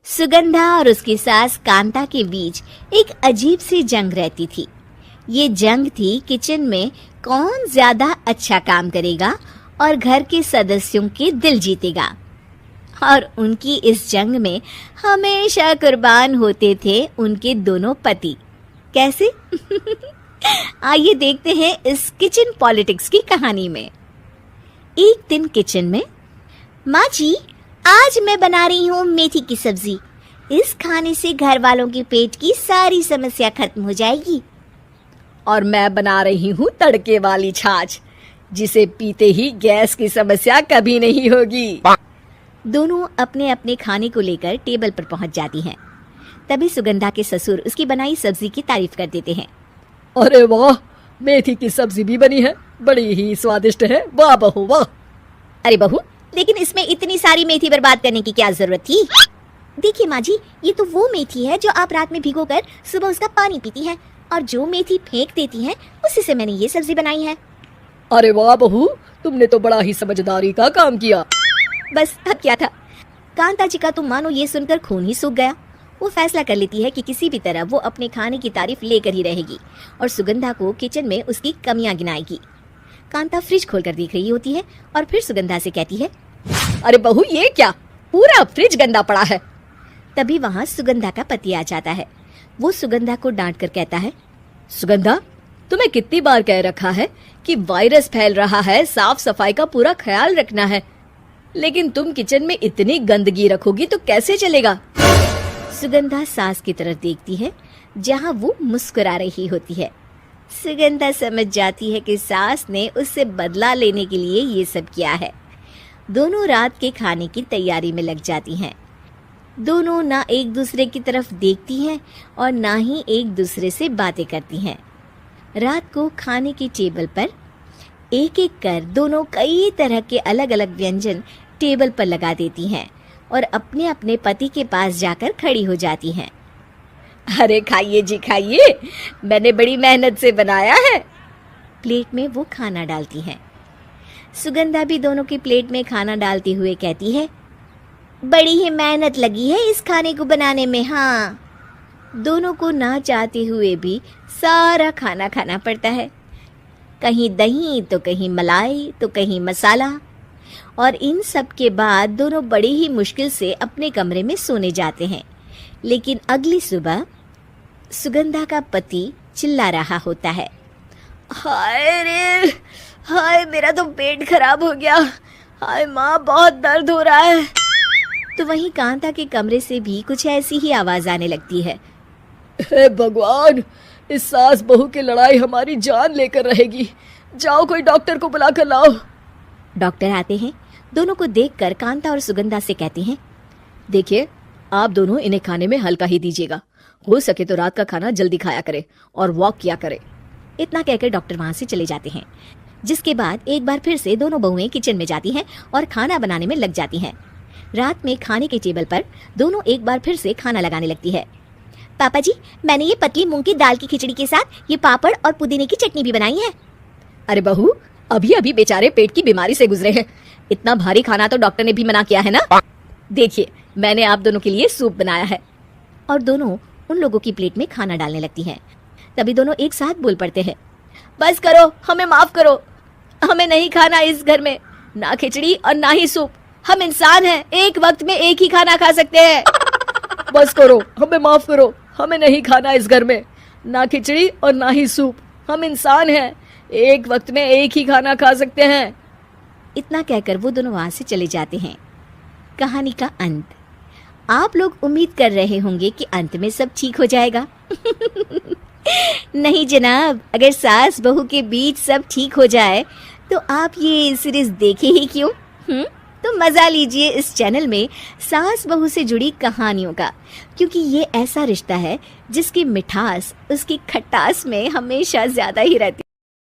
सुगंधा और उसकी सास कांता के बीच एक अजीब सी जंग रहती थी। ये जंग थी किचन में कौन ज्यादा अच्छा काम करेगा और घर के सदस्यों के दिल जीतेगा। और उनकी इस जंग में हमेशा कुर्बान होते थे उनके दोनों पति। कैसे? आइए देखते हैं इस किचन पॉलिटिक्स की कहानी में। एक दिन किचन में, माँ जी, आज मैं बना रही हूँ मेथी की सब्जी। इस खाने से घर वालों के पेट की सारी समस्या खत्म हो जाएगी। और मैं बना रही हूँ तड़के वाली छाछ, जिसे पीते ही गैस की समस्या कभी नहीं होगी। दोनों अपने अपने खाने को लेकर टेबल पर पहुंच जाती हैं। तभी सुगंधा के ससुर उसकी बनाई सब्जी की तारीफ कर देते हैं। अरे वाह, मेथी की सब्जी भी बनी है, बड़ी ही स्वादिष्ट है। वाह बहू वाह। अरे बहू, लेकिन इसमें इतनी सारी मेथी बर्बाद करने की क्या जरूरत थी? देखिए माँ जी, ये तो वो मेथी है जो आप रात में भिगोकर सुबह उसका पानी पीती हैं, और जो मेथी फेंक देती हैं उसी से मैंने ये सब्जी बनाई है। अरे वाह बहू, तुमने तो बड़ा ही समझदारी का काम किया। बस अब क्या था। कांता जी का तो मानो ये सुनकर खून ही सूख गया। वो फैसला कर लेती है कि किसी भी तरह वो अपने खाने की तारीफ लेकर ही रहेगी और सुगंधा को किचन में उसकी कमियां गिनाएगी। कांता फ्रिज खोलकर देख रही होती है और फिर सुगंधा से कहती है, अरे बहू, ये क्या, पूरा फ्रिज गंदा पड़ा है। तभी वहाँ सुगंधा का पति आ जाता है। वो सुगंधा को डांट कर कहता है, सुगंधा, तुम्हें कितनी बार कह रखा है कि वायरस फैल रहा है, साफ सफाई का पूरा ख्याल रखना है, लेकिन तुम किचन में इतनी गंदगी रखोगी तो कैसे चलेगा। सुगंधा सास की तरफ देखती है जहाँ वो मुस्कुरा रही होती है। सुगंधा समझ जाती है कि सास ने उससे बदला लेने के लिए ये सब किया है। दोनों रात के खाने की तैयारी में लग जाती हैं। दोनों ना एक दूसरे की तरफ देखती हैं और ना ही एक दूसरे से बातें करती हैं। रात को खाने की टेबल पर एक एक कर दोनों कई तरह के अलग अलग व्यंजन टेबल पर लगा देती हैं और अपने अपने पति के पास जाकर खड़ी हो जाती हैं। अरे खाइए जी खाइए, मैंने बड़ी मेहनत से बनाया है। प्लेट में वो खाना डालती हैं। सुगंधा भी दोनों की प्लेट में खाना डालते हुए कहती है, बड़ी ही मेहनत लगी है इस खाने को बनाने में। हाँ, दोनों को ना चाहते हुए भी सारा खाना खाना पड़ता है। कहीं दही तो कहीं मलाई तो कहीं मसाला। और इन सब के बाद दोनों बड़ी ही मुश्किल से अपने कमरे में सोने जाते हैं। लेकिन अगली सुबह सुगंधा का पति चिल्ला रहा होता है, हाय रे हाय, मेरा तो पेट खराब हो गया। हाय माँ, बहुत दर्द हो रहा है। तो वहीं कांता के कमरे से भी कुछ ऐसी ही आवाज आने लगती है। हे भगवान, इस सास बहू की लड़ाई हमारी जान लेकर रहेगी। जाओ कोई डॉक्टर को बुला कर लाओ। डॉक्टर आते हैं। दोनों को देखकर कांता और सुगंधा से कहते हैं, देखिए, आप दोनों इन्हें खाने में हल्का ही दीजिएगा। हो सके तो रात का खाना जल्दी खाया करे और वॉक किया करे। इतना कहकर डॉक्टर वहां से चले जाते हैं। जिसके बाद एक बार फिर से दोनों बहुएं किचन में जाती हैं और खाना बनाने में लग जाती हैं। रात में खाने के टेबल पर दोनों एक बार फिर से खाना लगाने लगती है। पापा जी, मैंने ये पतली मूंग की दाल की खिचड़ी के साथ ये पापड़ और पुदीने की चटनी भी बनाई है। अरे बहू, अभी अभी बेचारे पेट की बीमारी से गुजरे हैं। इतना भारी खाना तो डॉक्टर ने भी मना किया है ना। देखिए, मैंने आप दोनों के लिए सूप बनाया है। और दोनों उन लोगों की प्लेट में खाना डालने लगती हैं। तभी दोनों एक साथ बोल पड़ते हैं, बस करो, हमें माफ करो। हमें नहीं खाना इस घर में, ना खिचड़ी और ना ही सूप। हम इंसान हैं, एक वक्त में एक ही खाना खा सकते हैं। बस करो, हमें माफ करो। हमें नहीं खाना इस घर में, ना खिचड़ी और ना ही सूप। हम इंसान हैं, एक वक्त में एक ही खाना खा सकते हैं। इतना कहकर वो दोनों वहां से चले जाते हैं। कहानी का अंत। आप लोग उम्मीद कर रहे होंगे कि अंत में सब ठीक हो जाएगा। नहीं जनाब, अगर सास बहू के बीच सब ठीक हो जाए तो आप ये सीरीज देखे ही क्यों? तो मजा लीजिए इस चैनल में सास बहू से जुड़ी कहानियों का, क्योंकि ये ऐसा रिश्ता है जिसकी मिठास उसकी खटास में हमेशा ज्यादा ही रहती है।